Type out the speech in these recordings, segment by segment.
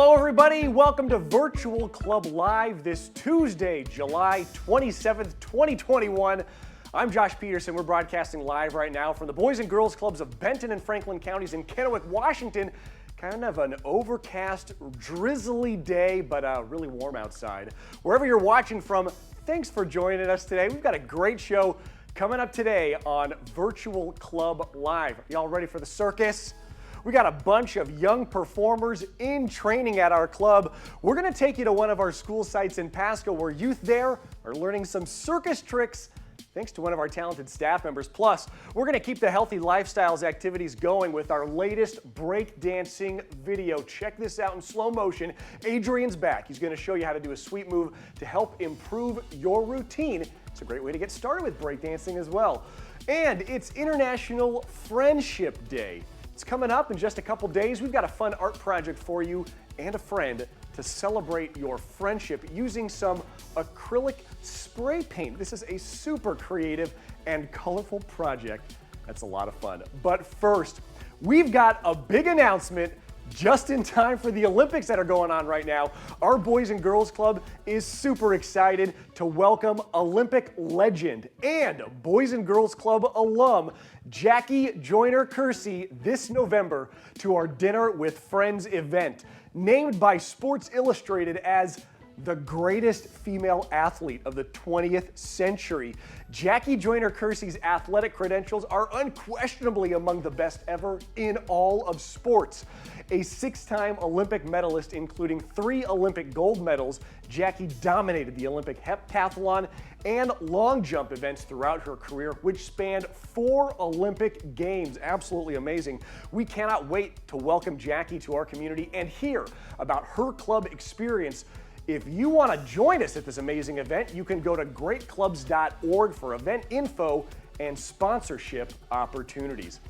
Hello everybody, welcome to Virtual Club Live this Tuesday, July 27th, 2021. I'm Josh Peterson. We're broadcasting live right now from the Boys and Girls Clubs of Benton and Franklin counties in Kennewick, Washington. Kind of an overcast, drizzly day, but really warm outside. Wherever you're watching from, thanks for joining us today. We've got a great show coming up today on Virtual Club Live. Y'all ready for the circus? We got a bunch of young performers in training at our club. We're gonna take you to one of our school sites in Pasco where youth there are learning some circus tricks thanks to one of our talented staff members. Plus, we're gonna keep the healthy lifestyles activities going with our latest breakdancing video. Check this out in slow motion. Adrian's back. He's gonna show you how to do a sweet move to help improve your routine. It's a great way to get started with breakdancing as well. And it's International Friendship Day. It's coming up in just a couple days. We've got a fun art project for you and a friend to celebrate your friendship using some acrylic spray paint. This is a super creative and colorful project. That's a lot of fun. But first, we've got a big announcement just in time for the Olympics that are going on right now. Our Boys and Girls Club is super excited to welcome Olympic legend and Boys and Girls Club alum Jackie Joyner-Kersee this November to our Dinner with Friends event. Named by Sports Illustrated as the greatest female athlete of the 20th century, Jackie Joyner-Kersee's athletic credentials are unquestionably among the best ever in all of sports. A six-time Olympic medalist, including 3 Olympic gold medals, Jackie dominated the Olympic heptathlon and long jump events throughout her career, which spanned 4 Olympic Games. Absolutely amazing. We cannot wait to welcome Jackie to our community and hear about her club experience. If you want to join us at this amazing event, you can go to greatclubs.org for event info and sponsorship opportunities.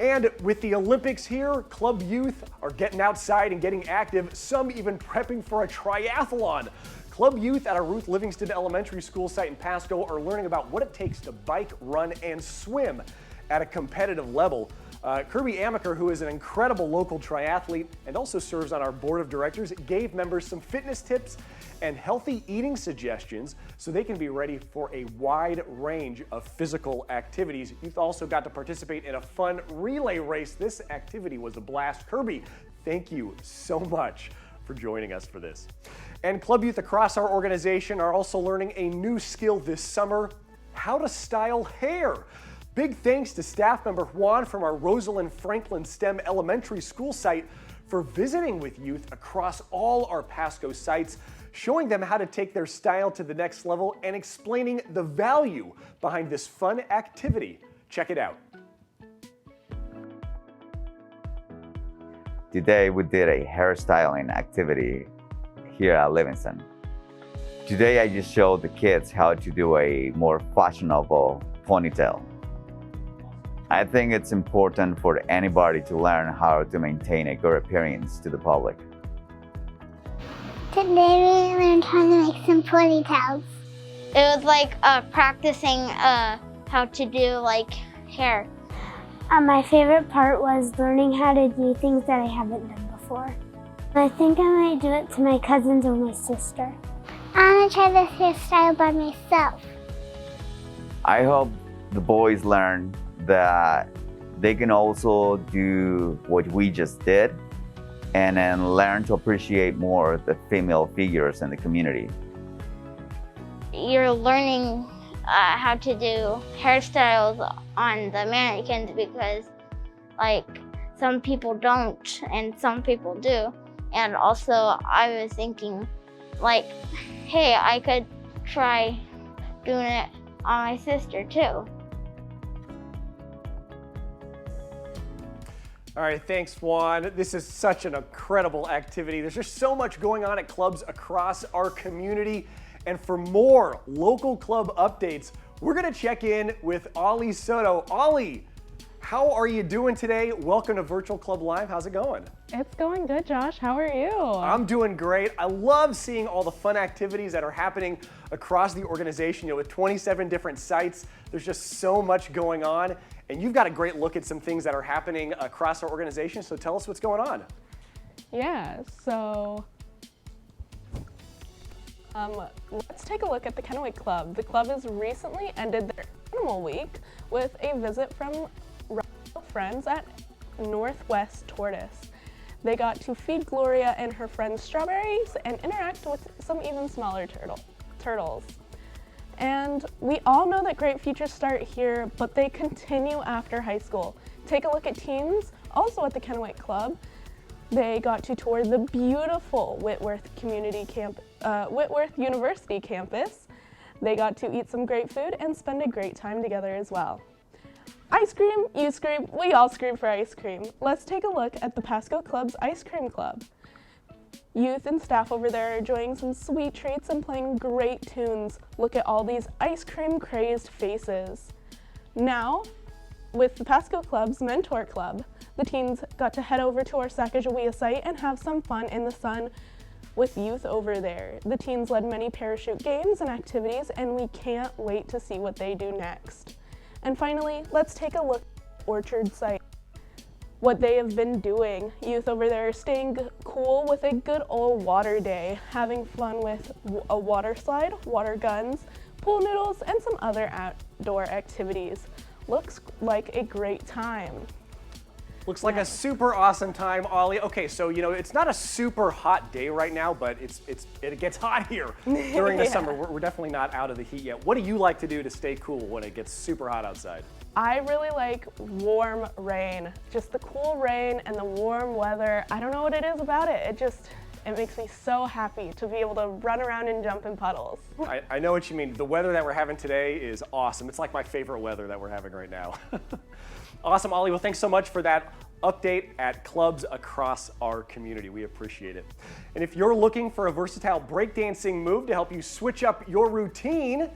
And with the Olympics here, club youth are getting outside and getting active, some even prepping for a triathlon. Club youth at our Ruth Livingston Elementary School site in Pasco are learning about what it takes to bike, run, and swim at a competitive level. Kirby Amaker, who is an incredible local triathlete and also serves on our board of directors, gave members some fitness tips and healthy eating suggestions so they can be ready for a wide range of physical activities. Youth also got to participate in a fun relay race. This activity was a blast. Kirby, thank you so much for joining us for this. And club youth across our organization are also learning a new skill this summer: how to style hair. Big thanks to staff member Juan from our Rosalind Franklin STEM Elementary School site for visiting with youth across all our Pasco sites, showing them how to take their style to the next level and explaining the value behind this fun activity. Check it out. Today we did a hairstyling activity here at Livingston. Today I just showed the kids how to do a more fashionable ponytail. I think it's important for anybody to learn how to maintain a good appearance to the public. Today we learned how to make some ponytails. It was like practicing how to do like hair. My favorite part was learning how to do things that I haven't done before. I think I might do it to my cousins or my sister. I want to try this hairstyle by myself. I hope the boys learn that they can also do what we just did and then learn to appreciate more the female figures in the community. You're learning how to do hairstyles on the mannequins because like some people don't and some people do. And also I was thinking like, hey, I could try doing it on my sister too. All right, thanks, Juan. This is such an incredible activity. There's just so much going on at clubs across our community. And for more local club updates, we're gonna check in with Ollie Soto. Ollie, how are you doing today? Welcome to Virtual Club Live. How's it going? It's going good, Josh. How are you? I'm doing great. I love seeing all the fun activities that are happening across the organization. You know, with 27 different sites, there's just so much going on. And you've got a great look at some things that are happening across our organization. So tell us what's going on. Yeah, so let's take a look at the Kennewick Club. The club has recently ended their Animal Week with a visit from friends at Northwest Tortoise. They got to feed Gloria and her friends strawberries and interact with some even smaller turtles. And we all know that great futures start here, but they continue after high school. Take a look at teens, also at the Kennewick Club. They got to tour the beautiful Whitworth University campus. They got to eat some great food and spend a great time together as well. Ice cream, you scream, we all scream for ice cream. Let's take a look at the Pasco Club's Ice Cream Club. Youth and staff over there are enjoying some sweet treats and playing great tunes. Look at all these ice cream crazed faces. Now, with the Pasco Club's Mentor Club, the teens got to head over to our Sacagawea site and have some fun in the sun with youth over there. The teens led many parachute games and activities, and we can't wait to see what they do next. And finally, let's take a look at Orchard site. What they have been doing. Youth over there are staying cool with a good old water day, having fun with a water slide, water guns, pool noodles, and some other outdoor activities. Looks like a great time. Looks like a super awesome time, Ollie. Okay, so it's not a super hot day right now, but it gets hot here during the summer. We're definitely not out of the heat yet. What do you like to do to stay cool when it gets super hot outside? I really like warm rain. Just the cool rain and the warm weather. I don't know what it is about it. It makes me so happy to be able to run around and jump in puddles. I know what you mean. The weather that we're having today is awesome. It's like my favorite weather that we're having right now. Awesome, Ollie. Well, thanks so much for that update at clubs across our community. We appreciate it. And if you're looking for a versatile breakdancing move to help you switch up your routine,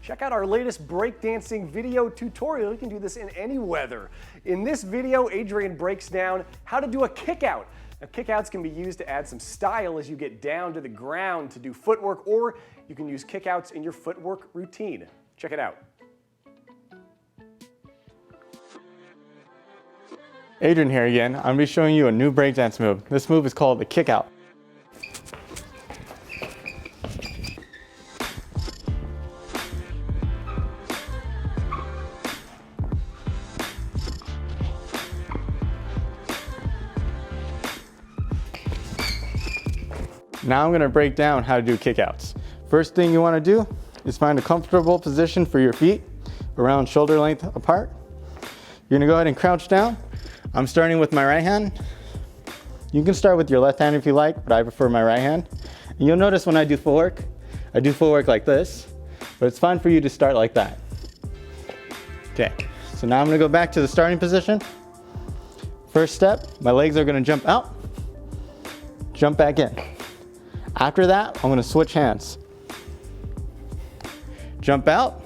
check out our latest breakdancing video tutorial. You can do this in any weather. In this video, Adrian breaks down how to do a kick-out. Now, kick-outs can be used to add some style as you get down to the ground to do footwork, or you can use kick-outs in your footwork routine. Check it out. Adrian here again. I'm going to be showing you a new breakdance move. This move is called the kick out. Now I'm going to break down how to do kickouts. First thing you want to do is find a comfortable position for your feet around shoulder length apart. You're going to go ahead and crouch down. I'm starting with my right hand. You can start with your left hand if you like, but I prefer my right hand. And you'll notice when I do footwork like this, but it's fine for you to start like that. Okay, so now I'm gonna go back to the starting position. First step, my legs are gonna jump out, jump back in. After that, I'm gonna switch hands. Jump out,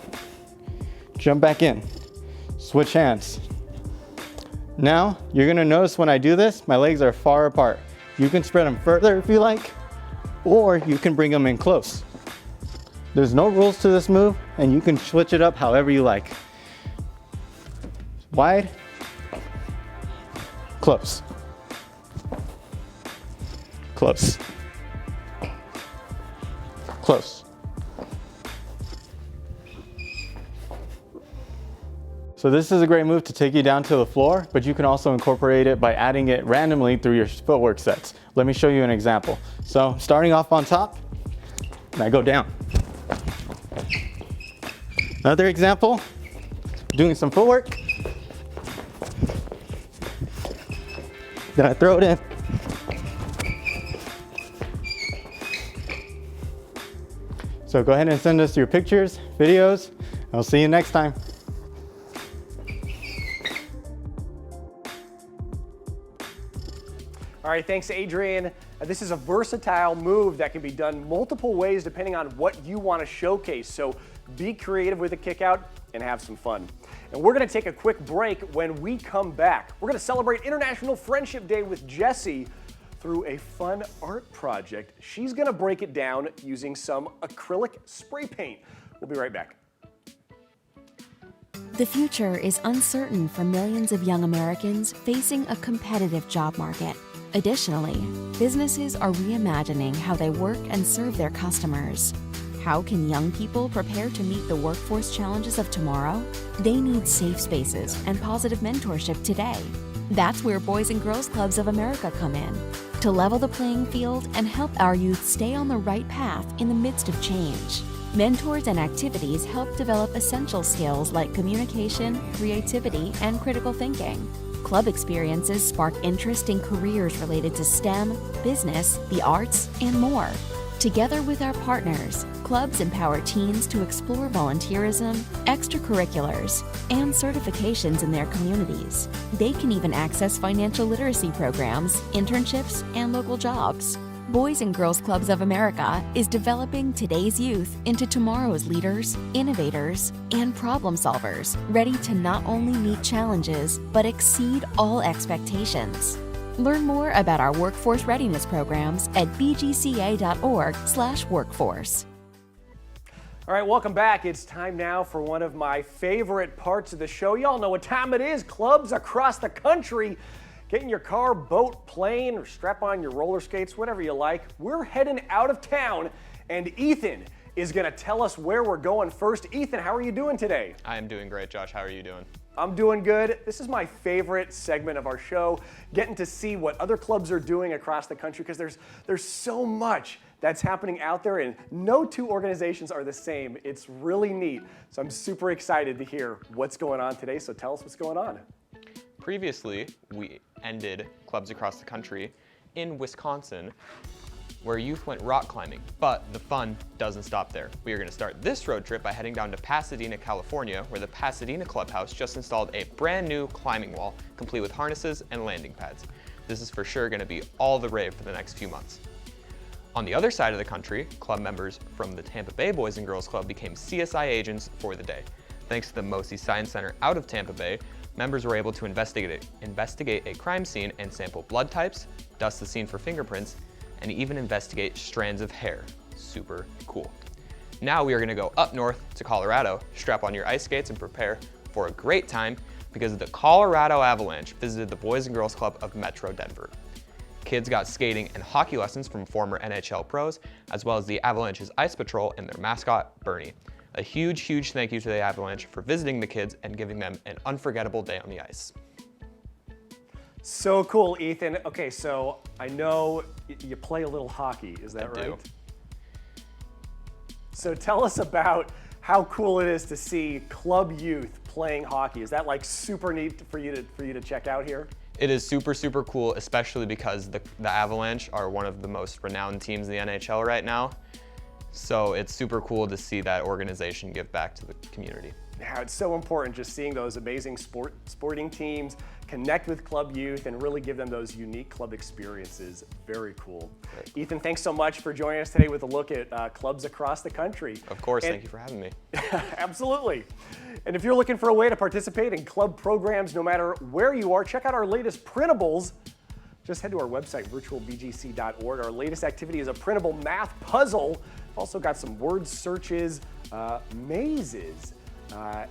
jump back in, switch hands. Now, you're gonna notice when I do this, my legs are far apart. You can spread them further if you like, or you can bring them in close. There's no rules to this move, and you can switch it up however you like. Wide, close, close, close. So this is a great move to take you down to the floor, but you can also incorporate it by adding it randomly through your footwork sets. Let me show you an example. So starting off on top, and I go down. Another example, doing some footwork. Then I throw it in. So go ahead and send us your pictures, videos, and I'll see you next time. All right, thanks, Adrian. This is a versatile move that can be done multiple ways depending on what you want to showcase. So be creative with a kick out and have some fun. And we're going to take a quick break. When we come back, we're going to celebrate International Friendship Day with Jessie through a fun art project. She's going to break it down using some acrylic spray paint. We'll be right back. The future is uncertain for millions of young Americans facing a competitive job market. Additionally, businesses are reimagining how they work and serve their customers. How can young people prepare to meet the workforce challenges of tomorrow? They need safe spaces and positive mentorship today. That's where Boys and Girls Clubs of America come in, to level the playing field and help our youth stay on the right path in the midst of change. Mentors and activities help develop essential skills like communication, creativity, and critical thinking. Club experiences spark interest in careers related to STEM, business, the arts, and more. Together with our partners, clubs empower teens to explore volunteerism, extracurriculars, and certifications in their communities. They can even access financial literacy programs, internships, and local jobs. Boys and Girls Clubs of America is developing today's youth into tomorrow's leaders, innovators, and problem solvers, ready to not only meet challenges, but exceed all expectations. Learn more about our workforce readiness programs at bgca.org/workforce. All right, welcome back. It's time now for one of my favorite parts of the show. Y'all know what time it is. Clubs across the country. Get in your car, boat, plane, or strap on your roller skates, whatever you like. We're heading out of town, and Ethan is going to tell us where we're going first. Ethan, how are you doing today? I am doing great, Josh. How are you doing? I'm doing good. This is my favorite segment of our show, getting to see what other clubs are doing across the country, because there's so much that's happening out there, and no two organizations are the same. It's really neat. So I'm super excited to hear what's going on today. So tell us what's going on. Previously, we ended clubs across the country in Wisconsin, where youth went rock climbing, but the fun doesn't stop there. We are going to start this road trip by heading down to Pasadena, California, where the Pasadena Clubhouse just installed a brand new climbing wall, complete with harnesses and landing pads. This is for sure going to be all the rave for the next few months. On the other side of the country, club members from the Tampa Bay Boys and Girls Club became CSI agents for the day. Thanks to the Mosi Science Center out of Tampa Bay, members were able to investigate a crime scene and sample blood types, dust the scene for fingerprints, and even investigate strands of hair. Super cool. Now we are going to go up north to Colorado, strap on your ice skates, and prepare for a great time because the Colorado Avalanche visited the Boys and Girls Club of Metro Denver. Kids got skating and hockey lessons from former NHL pros, as well as the Avalanche's Ice Patrol and their mascot, Bernie. A huge, huge thank you to the Avalanche for visiting the kids and giving them an unforgettable day on the ice. So cool, Ethan. Okay, so I know you play a little hockey, is that right? I do. So tell us about how cool it is to see club youth playing hockey. Is that like super neat for you to check out here? It is super, super cool, especially because the Avalanche are one of the most renowned teams in the NHL right now. So it's super cool to see that organization give back to the community. Yeah, it's so important just seeing those amazing sporting teams connect with club youth and really give them those unique club experiences. Very cool. Right. Ethan, thanks so much for joining us today with a look at clubs across the country. Of course, thank you for having me. Absolutely. And if you're looking for a way to participate in club programs, no matter where you are, check out our latest printables. Just head to our website, virtualbgc.org. Our latest activity is a printable math puzzle. We've also got some word searches, mazes,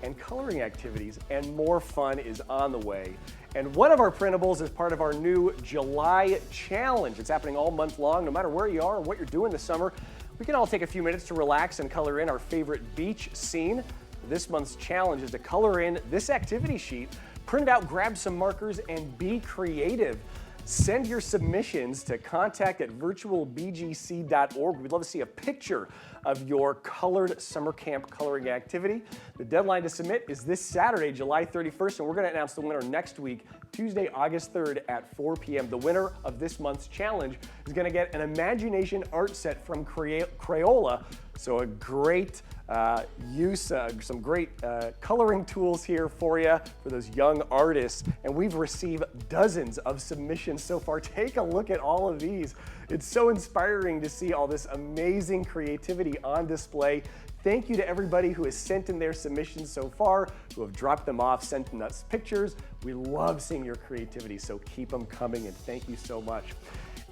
and coloring activities, and more fun is on the way. And one of our printables is part of our new July challenge. It's happening all month long, no matter where you are or what you're doing this summer. We can all take a few minutes to relax and color in our favorite beach scene. This month's challenge is to color in this activity sheet, print it out, grab some markers, and be creative. Send your submissions to contact@virtualbgc.org. We'd love to see a picture of your colored summer camp coloring activity. The deadline to submit is this Saturday, July 31st, and we're going to announce the winner next week, Tuesday, August 3rd at 4 p.m. The winner of this month's challenge is going to get an imagination art set from Crayola. So a great some great coloring tools here for you, for those young artists. And we've received dozens of submissions so far. Take a look at all of these. It's so inspiring to see all this amazing creativity on display. Thank you to everybody who has sent in their submissions so far, who have dropped them off, sent us pictures. We love seeing your creativity, so keep them coming, and thank you so much.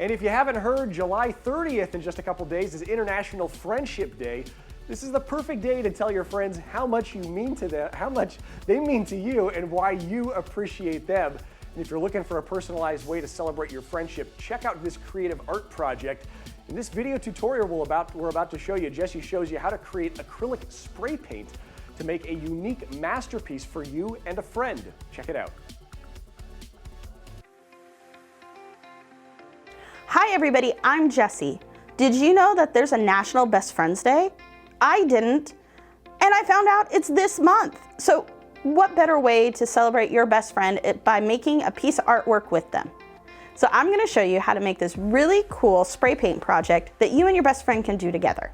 And if you haven't heard, July 30th in just a couple days is International Friendship Day. This is the perfect day to tell your friends how much you mean to them, how much they mean to you, and why you appreciate them. And if you're looking for a personalized way to celebrate your friendship, check out this creative art project. In this video tutorial we're about to show you, Jessie shows you how to create acrylic spray paint to make a unique masterpiece for you and a friend. Check it out. Hi everybody, I'm Jessie. Did you know that there's a National Best Friends Day? I didn't, and I found out it's this month. So what better way to celebrate your best friend by making a piece of artwork with them? So I'm gonna show you how to make this really cool spray paint project that you and your best friend can do together.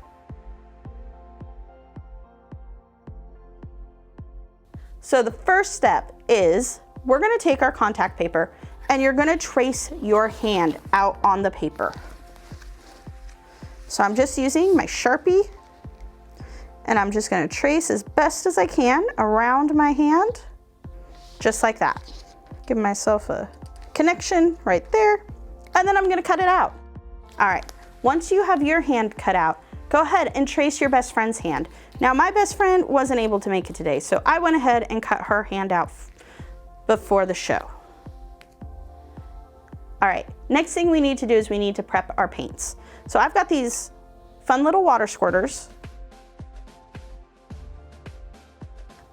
So the first step is we're gonna take our contact paper and you're gonna trace your hand out on the paper. So I'm just using my Sharpie and I'm just gonna trace as best as I can around my hand, just like that. Give myself a connection right there, and then I'm gonna cut it out. All right, once you have your hand cut out, go ahead and trace your best friend's hand. Now my best friend wasn't able to make it today, so I went ahead and cut her hand out before the show. All right, next thing we need to do is we need to prep our paints. So I've got these fun little water squirters.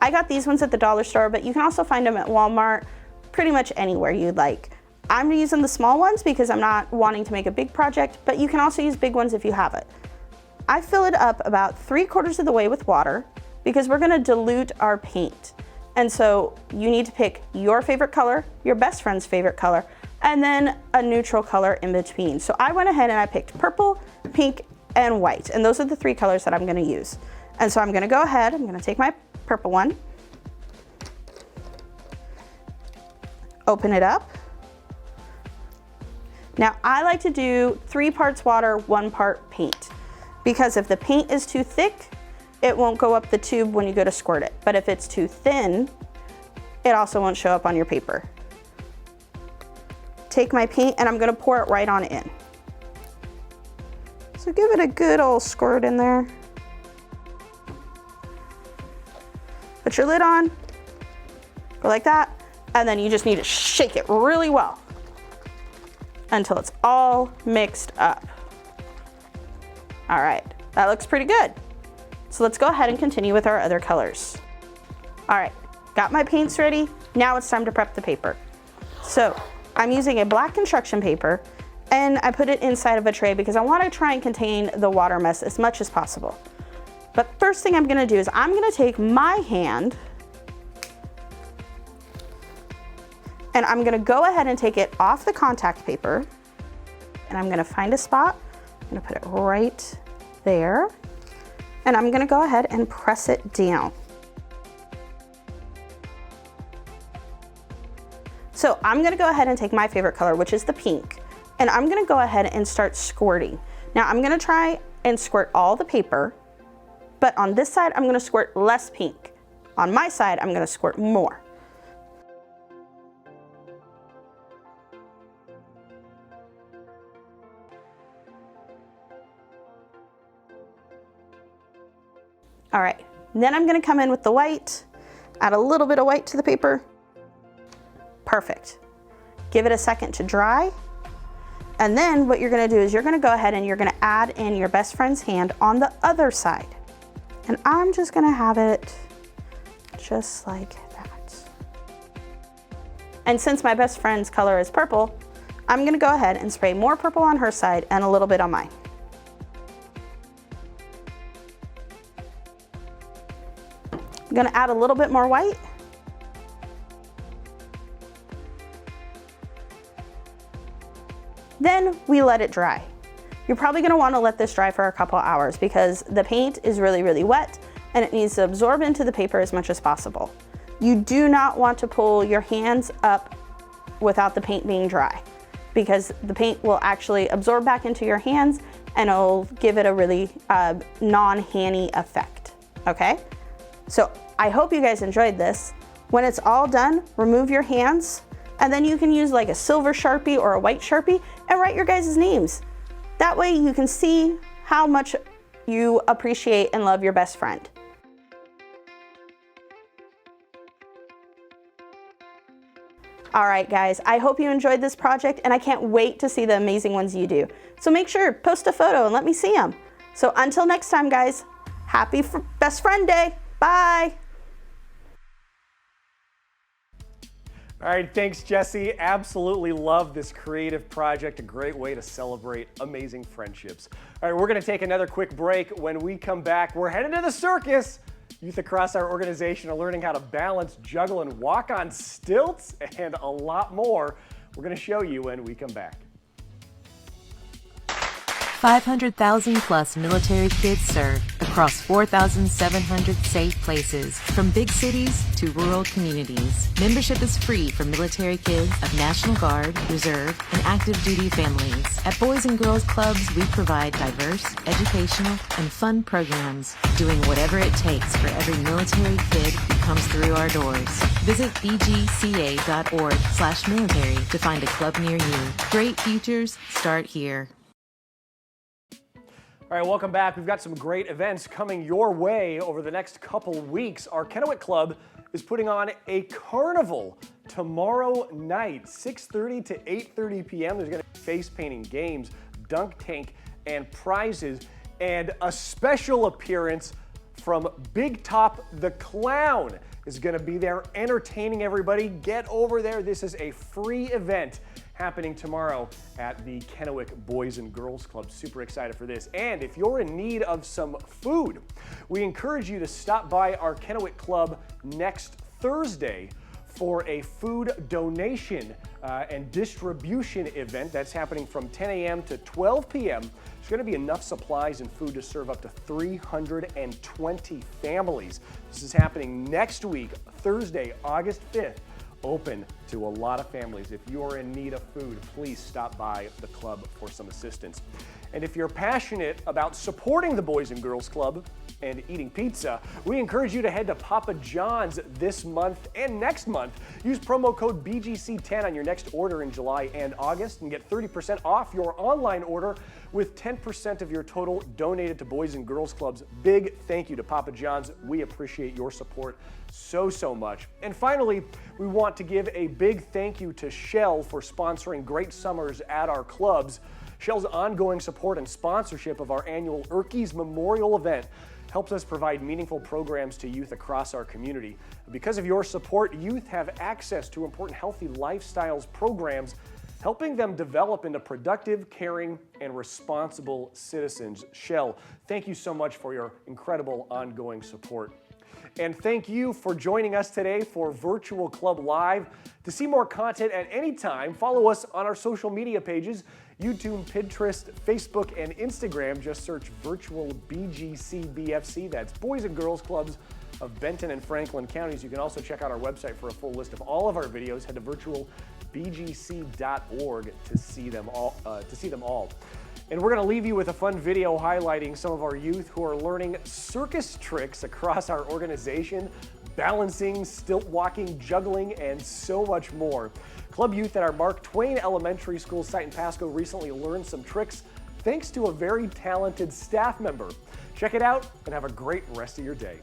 I got these ones at the dollar store, but you can also find them at Walmart, pretty much anywhere you'd like. I'm using the small ones because I'm not wanting to make a big project, but you can also use big ones if you have it. I fill it up about 3/4 of the way with water because we're gonna dilute our paint. And so you need to pick your favorite color, your best friend's favorite color, and then a neutral color in between. So I went ahead and I picked purple, pink, and white. And those are the 3 colors that I'm gonna use. And so I'm gonna go ahead, I'm gonna take my purple one, open it up. Now I like to do 3 parts water, 1 part paint, because if the paint is too thick, it won't go up the tube when you go to squirt it. But if it's too thin, it also won't show up on your paper. Take my paint and I'm gonna pour it right on in. So give it a good old squirt in there. Put your lid on, go like that, and then you just need to shake it really well until it's all mixed up. All right, that looks pretty good. So let's go ahead and continue with our other colors. All right, got my paints ready. Now it's time to prep the paper. So I'm using a black construction paper and I put it inside of a tray because I want to try and contain the water mess as much as possible. But first thing I'm gonna do is I'm gonna take my hand and I'm gonna go ahead and take it off the contact paper and I'm gonna find a spot. I'm gonna put it right there and I'm gonna go ahead and press it down. So I'm gonna go ahead and take my favorite color, which is the pink, and I'm gonna go ahead and start squirting. Now I'm gonna try and squirt all the paper, but on this side, I'm gonna squirt less pink. On my side, I'm gonna squirt more. All right, then I'm gonna come in with the white, add a little bit of white to the paper. Perfect. Give it a second to dry. And then what you're gonna do is you're gonna go ahead and you're gonna add in your best friend's hand on the other side. And I'm just gonna have it just like that. And since my best friend's color is purple, I'm gonna go ahead and spray more purple on her side and a little bit on mine. I'm gonna add a little bit more white. Then we let it dry. You're probably gonna wanna let this dry for a couple hours because the paint is really, really wet and it needs to absorb into the paper as much as possible. You do not want to pull your hands up without the paint being dry because the paint will actually absorb back into your hands and it'll give it a really non-handy effect, okay? So I hope you guys enjoyed this. When it's all done, remove your hands and then you can use like a silver Sharpie or a white Sharpie and write your guys' names. That way you can see how much you appreciate and love your best friend. All right, guys, I hope you enjoyed this project, and I can't wait to see the amazing ones you do. So make sure, post a photo and let me see them. So until next time, guys, happy Best Friend Day. Bye. All right, thanks, Jesse. Absolutely love this creative project. A great way to celebrate amazing friendships. All right, we're going to take another quick break. When we come back, we're headed to the circus. Youth across our organization are learning how to balance, juggle, and walk on stilts, and a lot more. We're going to show you when we come back. 500,000 plus military kids served across 4,700 safe places, from big cities to rural communities. Membership is free for military kids of National Guard, Reserve, and active duty families. At Boys and Girls Clubs, we provide diverse, educational, and fun programs, doing whatever it takes for every military kid who comes through our doors. Visit bgca.org/military to find a club near you. Great futures start here. All right, welcome back. We've got some great events coming your way over the next couple weeks. Our Kennewick Club is putting on a carnival tomorrow night, 6:30 to 8:30 p.m. There's going to be face painting games, dunk tank, and prizes, and a special appearance from Big Top the Clown is going to be there entertaining everybody. Get over there. This is a free event happening tomorrow at the Kennewick Boys and Girls Club. Super excited for this. And if you're in need of some food, we encourage you to stop by our Kennewick Club next Thursday for a food donation and distribution event that's happening from 10 a.m. to 12 p.m. There's going to be enough supplies and food to serve up to 320 families. This is happening next week, Thursday, August 5th. Open to a lot of families. If you're in need of food, please stop by the club for some assistance. And if you're passionate about supporting the Boys and Girls Club and eating pizza, we encourage you to head to Papa John's this month and next month. Use promo code BGC10 on your next order in July and August and get 30% off your online order, with 10% of your total donated to Boys and Girls Clubs. Big thank you to Papa John's. We appreciate your support so much. And finally, we want to give a big thank you to Shell for sponsoring great summers at our clubs. Shell's ongoing support and sponsorship of our annual Erkies Memorial event helps us provide meaningful programs to youth across our community. Because of your support, youth have access to important healthy lifestyles programs, helping them develop into productive, caring, and responsible citizens. Shell, thank you so much for your incredible ongoing support. And thank you for joining us today for Virtual Club Live. To see more content at any time, follow us on our social media pages, YouTube, Pinterest, Facebook, and Instagram. Just search Virtual BGCBFC. That's Boys and Girls Clubs of Benton and Franklin counties. You can also check out our website for a full list of all of our videos. Head to virtualbgc.org to see them all. And we're going to leave you with a fun video highlighting some of our youth who are learning circus tricks across our organization, balancing, stilt walking, juggling, and so much more. Club youth at our Mark Twain Elementary School site in Pasco recently learned some tricks thanks to a very talented staff member. Check it out and have a great rest of your day.